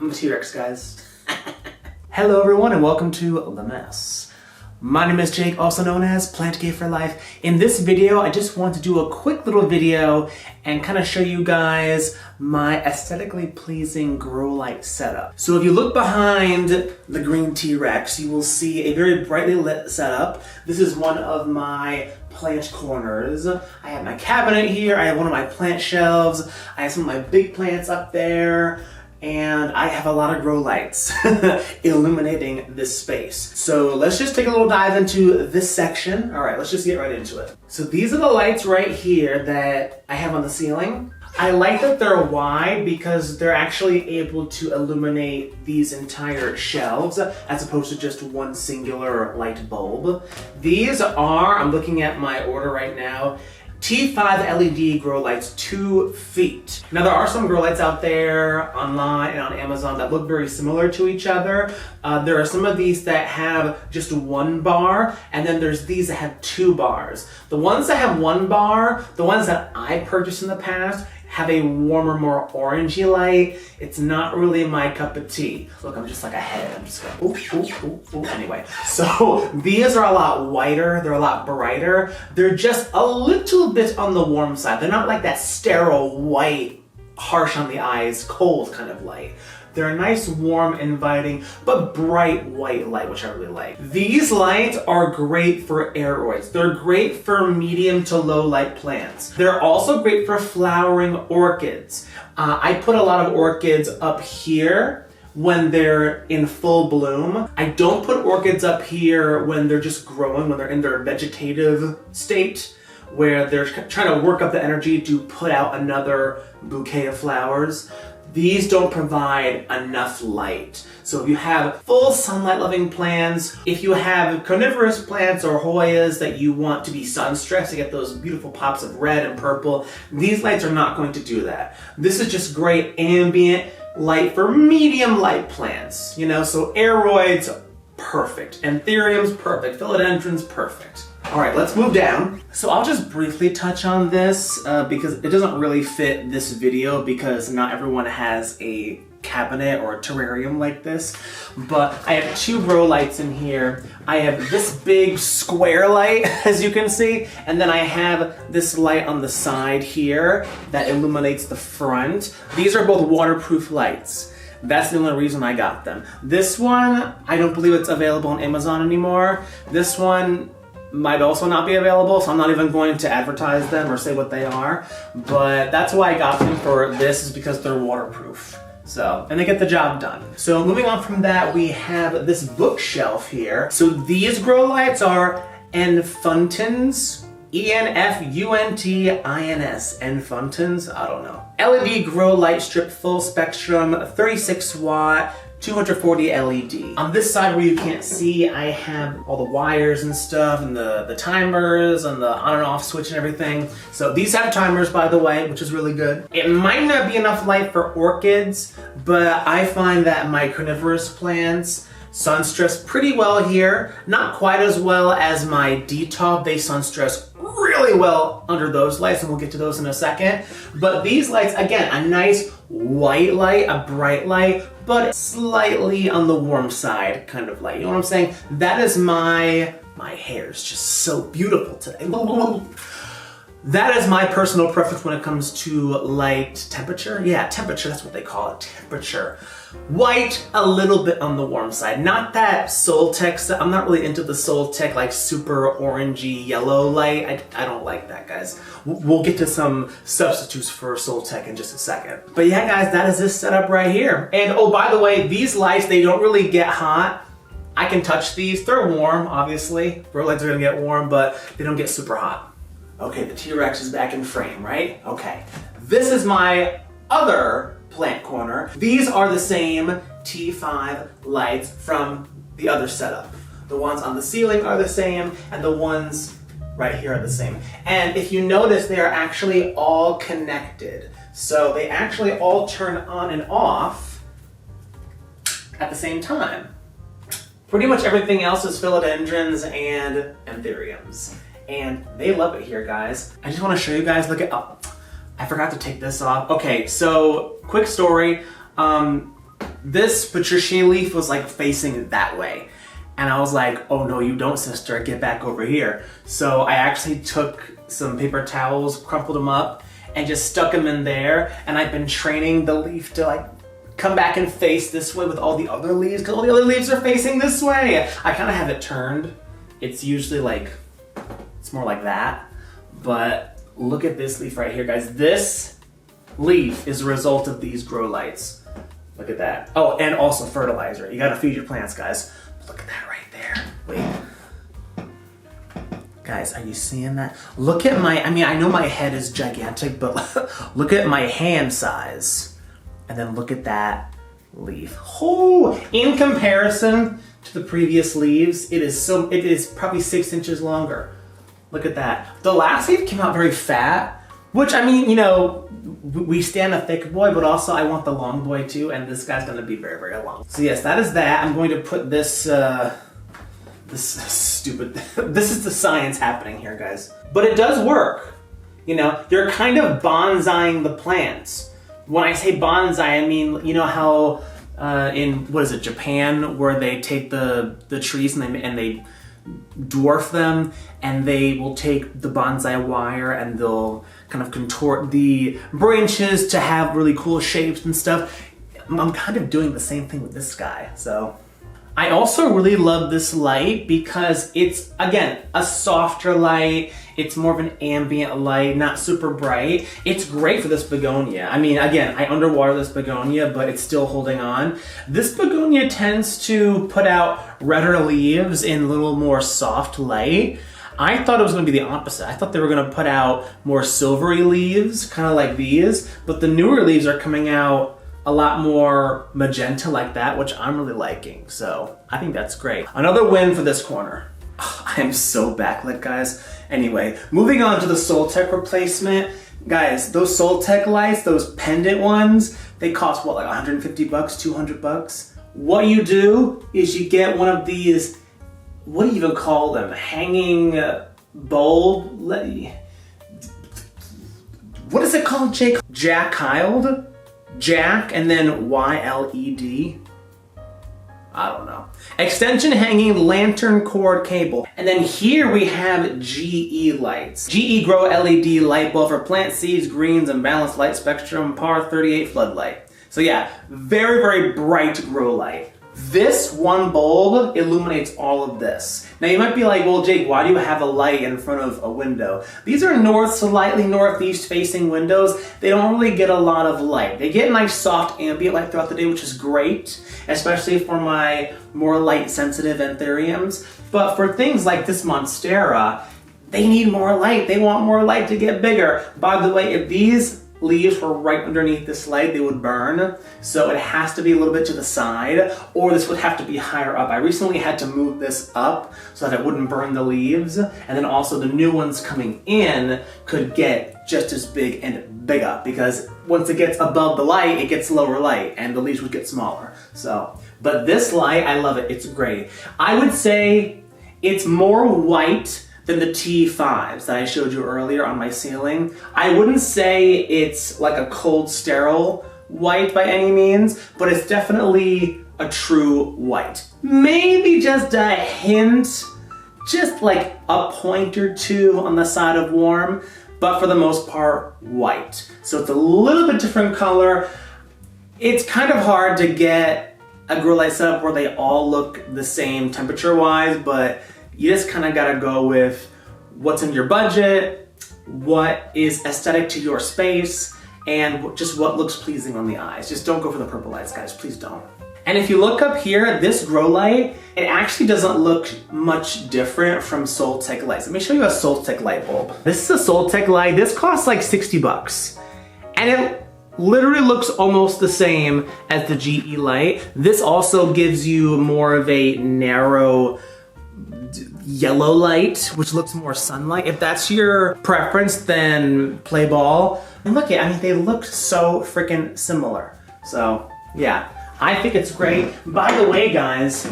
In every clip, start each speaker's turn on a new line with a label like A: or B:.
A: I'm a T-Rex, guys. Hello everyone and welcome to The Mess. My name is Jake, also known as Plant Gay for Life. In this video, I just want to do a quick little video and kind of show you guys my aesthetically pleasing grow light setup. So if you look behind the green T-Rex, you will see a very brightly lit setup. This is one of my plant corners. I have my cabinet here, I have one of my plant shelves, I have some of my big plants up there, and I have a lot of grow lights illuminating this space. So let's just take a little dive into this section. All right, let's just get right into it. So these are the lights right here that I have on the ceiling. I like that they're wide because they're actually able to illuminate these entire shelves as opposed to just one singular light bulb. These are, I'm looking at my order right now, T5 LED grow lights, 2 feet. Now there are some grow lights out there online and on Amazon that look very similar to each other. There are some of these that have just 1 bar, and then there's these that have 2 bars. The ones that have 1 bar, the ones that I purchased in the past, have a warmer, more orangey light. It's not really my cup of tea. Look, I'm just like a head. I'm just going, ooh. Anyway, so these are a lot whiter. They're a lot brighter. They're just a little bit on the warm side. They're not like that sterile white, harsh on the eyes, cold kind of light. They're a nice, warm, inviting, but bright white light, which I really like. These lights are great for aeroids. They're great for medium to low light plants. They're also great for flowering orchids. I put a lot of orchids up here when they're in full bloom. I don't put orchids up here when they're just growing, when they're in their vegetative state, where they're trying to work up the energy to put out another bouquet of flowers. These don't provide enough light. So if you have full sunlight loving plants, if you have carnivorous plants or Hoyas that you want to be sun stressed to get those beautiful pops of red and purple, these lights are not going to do that. This is just great ambient light for medium light plants. You know, so aeroids, perfect. Anthuriums, perfect. Philodendrons, perfect. All right, let's move down. So I'll just briefly touch on this because it doesn't really fit this video because not everyone has a cabinet or a terrarium like this. But I have 2 grow lights in here. I have this big square light, as you can see, and then I have this light on the side here that illuminates the front. These are both waterproof lights. That's the only reason I got them. This one, I don't believe it's available on Amazon anymore. This one might also not be available, so I'm not even going to advertise them or say what they are. But that's why I got them for this, is because they're waterproof. So, and they get the job done. So moving on from that, we have this bookshelf here. So these grow lights are Enfuntins, E-N-F-U-N-T-I-N-S, Enfuntins, I don't know. LED grow light strip, full spectrum, 36 watt, 240 LED. On this side where you can't see, I have all the wires and stuff and the timers and the on and off switch and everything. So these have timers, by the way, which is really good. It might not be enough light for orchids, but I find that my carnivorous plants sun stress pretty well here. Not quite as well as my detox. They sun stress really well under those lights, and we'll get to those in a second. But these lights, again, a nice white light, a bright light, but slightly on the warm side kind of light. You know what I'm saying? That is my hair's just so beautiful today. That is my personal preference when it comes to light temperature. Yeah, temperature, that's what they call it, temperature. White, a little bit on the warm side. Not that Soltech, I'm not really into the Soltech like super orangey yellow light. I don't like that, guys. We'll get to some substitutes for Soltech in just a second. But yeah, guys, that is this setup right here. And oh, by the way, these lights, they don't really get hot. I can touch these, they're warm, obviously. Grow lights are gonna get warm, but they don't get super hot. Okay, the T-Rex is back in frame, right? Okay. This is my other plant corner. These are the same T5 lights from the other setup. The ones on the ceiling are the same, and the ones right here are the same. And if you notice, they are actually all connected. So they actually all turn on and off at the same time. Pretty much everything else is philodendrons and anthuriums. And they love it here, guys. I just want to show you guys, look at, oh, I forgot to take this off. Okay, so quick story. this patrician leaf was like facing that way. And I was like, oh no, you don't, sister, get back over here. So I actually took some paper towels, crumpled them up, and just stuck them in there. And I've been training the leaf to like come back and face this way with all the other leaves, because all the other leaves are facing this way. I kind of have it turned. It's usually like, it's more like that. But look at this leaf right here, guys. This leaf is a result of these grow lights. Look at that. Oh, and also fertilizer. You gotta feed your plants, guys. Look at that right there. Wait. Guys, are you seeing that? Look at my, I mean, I know my head is gigantic, but look at my hand size. And then look at that leaf. Oh, in comparison to the previous leaves, it is probably 6 inches longer. Look at that. The last leaf came out very fat, which, I mean, you know, we stand a thick boy, but also I want the long boy too, and this guy's gonna be very, very long. So yes, that is that. I'm going to put this, this is the science happening here, guys. But it does work. You know, you're kind of bonsaiing the plants. When I say bonsai, I mean, you know how in, what is it, Japan, where they take the trees and they dwarf them, and they will take the bonsai wire and they'll kind of contort the branches to have really cool shapes and stuff. I'm kind of doing the same thing with this guy. So I also really love this light because it's, again, a softer light. It's more of an ambient light, not super bright. It's great for this begonia. I mean, again, I underwater this begonia, but it's still holding on. This begonia tends to put out redder leaves in a little more soft light. I thought it was gonna be the opposite. I thought they were gonna put out more silvery leaves, kind of like these, but the newer leaves are coming out a lot more magenta like that, which I'm really liking. So I think that's great. Another win for this corner. I am so backlit, guys. Anyway, moving on to the Soltech replacement. Guys, those Soltech lights, those pendant ones, they cost what, like 150 bucks, 200 bucks? What you do is you get one of these, what do you even call them? Hanging bulb? What is it called, Jake? Jack-Hiled? Jack and then Y-L-E-D. I don't know. Extension hanging lantern cord cable. And then here we have GE lights. GE Grow LED light bulb for plant seeds, greens, and balanced light spectrum, par 38 floodlight. So yeah, very, very bright grow light. This one bulb illuminates all of this. Now you might be like, well, Jake, why do you have a light in front of a window? These are slightly northeast facing windows. They don't really get a lot of light. They get nice soft ambient light throughout the day, which is great, especially for my more light sensitive anthuriums. But for things like this Monstera, they need more light. They want more light to get bigger. By the way, if these leaves were right underneath this light, they would burn. So it has to be a little bit to the side, or this would have to be higher up. I recently had to move this up so that it wouldn't burn the leaves. And then also the new ones coming in could get just as big and bigger, because once it gets above the light, it gets lower light and the leaves would get smaller. So, but this light, I love it. It's great. I would say it's more white than the T5s that I showed you earlier on my ceiling. I wouldn't say it's like a cold, sterile white by any means, but it's definitely a true white. Maybe just a hint, just like a point or two on the side of warm, but for the most part, white. So it's a little bit different color. It's kind of hard to get a grow light setup where they all look the same temperature-wise, but you just kind of gotta go with what's in your budget, what is aesthetic to your space, and just what looks pleasing on the eyes. Just don't go for the purple lights, guys, please don't. And if you look up here, this grow light, it actually doesn't look much different from Soltech lights. Let me show you a Soltech light bulb. This is a Soltech light. This costs like 60 bucks. And it literally looks almost the same as the GE light. This also gives you more of a narrow yellow light, which looks more sunlight. If that's your preference, then play ball. And look, I mean, they look so freaking similar. So yeah, I think it's great. By the way, guys,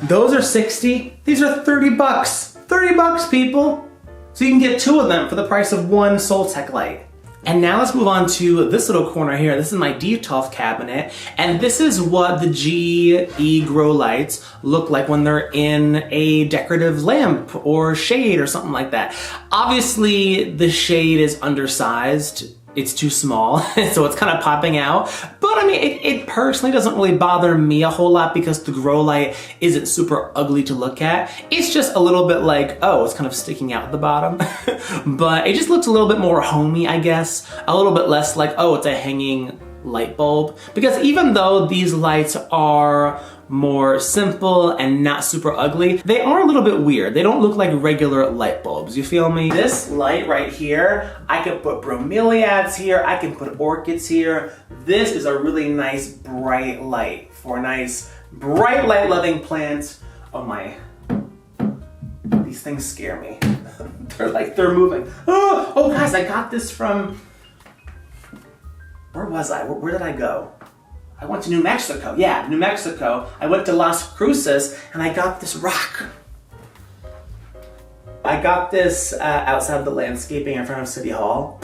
A: those are 60. These are 30 bucks. 30 bucks, people. So you can get two of them for the price of one Soltech light. And now let's move on to this little corner here. This is my Detolf cabinet, and this is what the GE grow lights look like when they're in a decorative lamp or shade or something like that. Obviously, the shade is undersized. It's too small, so it's kind of popping out. But I mean, it personally doesn't really bother me a whole lot because the grow light isn't super ugly to look at. It's just a little bit like, oh, it's kind of sticking out at the bottom. But it just looks a little bit more homey, I guess. A little bit less like, oh, it's a hanging light bulb. Because even though these lights are more simple and not super ugly, they are a little bit weird. They don't look like regular light bulbs, you feel me? This light right here, I can put bromeliads here, I can put orchids here. This is a really nice bright light for nice bright light loving plants. Oh my, these things scare me. they're moving. Oh guys, I got this from, where was I? Where did I go? I went to New Mexico. Yeah, New Mexico. I went to Las Cruces and I got this rock. I got this outside the landscaping in front of City Hall.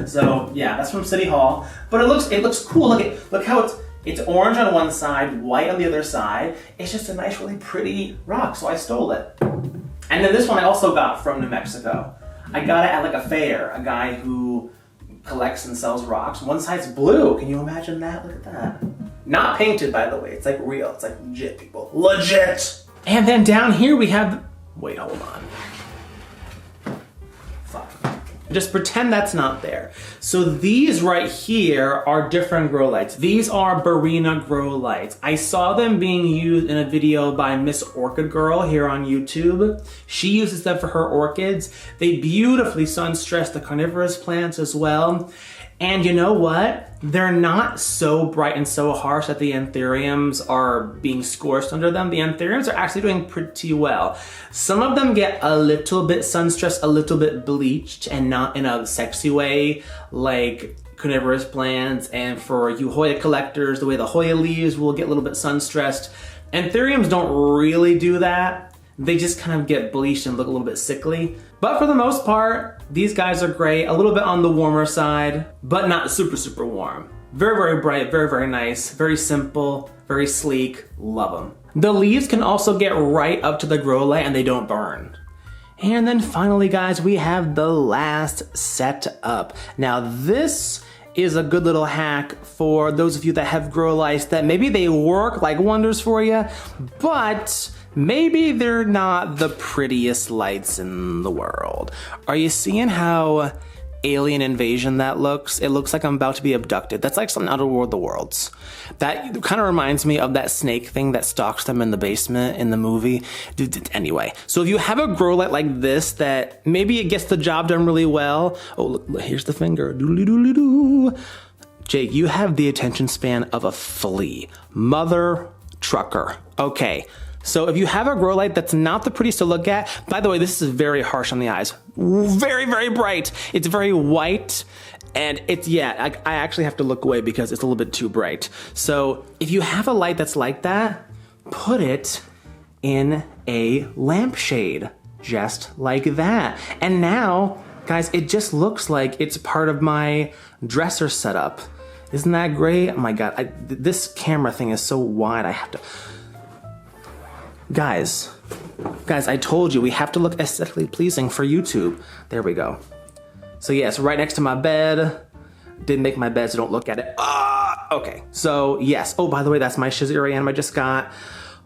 A: So yeah, that's from City Hall. But it looks cool. Look how it's orange on one side, white on the other side. It's just a nice, really pretty rock. So I stole it. And then this one I also got from New Mexico. I got it at like a fair. A guy who collects and sells rocks. One side's blue. Can you imagine that? Look at that. Not painted, by the way. It's like real. It's like legit, people. Legit! And then down here we have... Wait, hold on. Fuck. Just pretend that's not there. So these right here are different grow lights. These are Barina grow lights. I saw them being used in a video by Miss Orchid Girl here on YouTube. She uses them for her orchids. They beautifully sun stress the carnivorous plants as well. And you know what? They're not so bright and so harsh that the anthuriums are being scorched under them. The anthuriums are actually doing pretty well. Some of them get a little bit sun stressed, a little bit bleached, and not in a sexy way like carnivorous plants. And for you Hoya collectors, the way the Hoya leaves will get a little bit sun stressed. Anthuriums don't really do that. They just kind of get bleached and look a little bit sickly. But for the most part, these guys are great. A little bit on the warmer side, but not super, super warm. Very, very bright, very, very nice, very simple, very sleek. Love them. The leaves can also get right up to the grow light and they don't burn. And then finally, guys, we have the last setup. Now this is a good little hack for those of you that have grow lights that maybe they work like wonders for you, but maybe they're not the prettiest lights in the world. Are you seeing how alien invasion that looks? It looks like I'm about to be abducted. That's like something out of the Worlds. That kind of reminds me of that snake thing that stalks them in the basement in the movie. Anyway, so if you have a grow light like this that maybe it gets the job done really well. Oh, look, here's the finger. Doodly-doodly-doo. Jake, you have the attention span of a flea. Mother trucker. Okay. So if you have a grow light that's not the prettiest to look at, by the way, this is very harsh on the eyes. Very, very bright. It's very white. And it's, yeah, I actually have to look away because it's a little bit too bright. So if you have a light that's like that, put it in a lampshade, just like that. And now, guys, it just looks like it's part of my dresser setup. Isn't that great? Oh my God, this camera thing is so wide, I have to... Guys, I told you we have to look aesthetically pleasing for YouTube. There we go. So yes, right next to my bed. Didn't make my bed, so don't look at it. Okay, so yes. Oh, by the way, that's my Schizerianum I just got.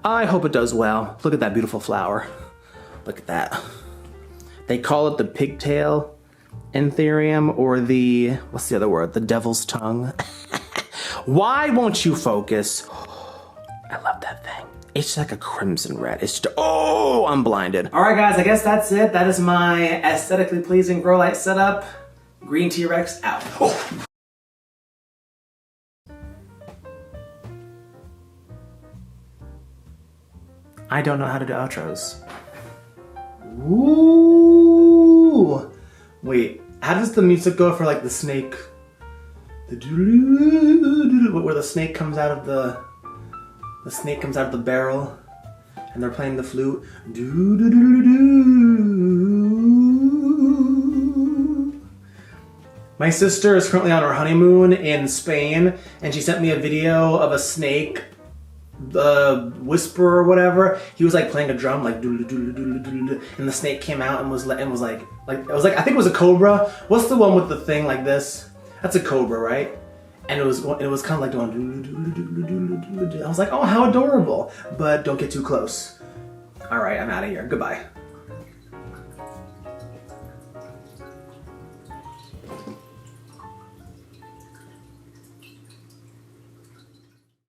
A: I hope it does well. Look at that beautiful flower. Look at that. They call it the pigtail anthurium, or the, what's the other word? The devil's tongue. Why won't you focus? I love that thing. It's like a crimson red. It's just, oh, I'm blinded. All right, guys, I guess that's it. That is my aesthetically pleasing grow light setup. Green T-Rex out. Oh. I don't know how to do outros. Ooh. Wait, how does the music go for like the snake? Where the snake comes out of the snake comes out of the barrel and they're playing the flute. My sister is currently on her honeymoon in Spain, and she sent me a video of a snake, whisperer or whatever. He was like playing a drum, like doodle doodle doodle doodle, and the snake came out and was like it was like I think it was a cobra. What's the one with the thing like this? That's a cobra, right? And it was kind of like doing doodle doodle doodle doodle doodle. I was like, oh, how adorable! But don't get too close. All right, I'm out of here. Goodbye.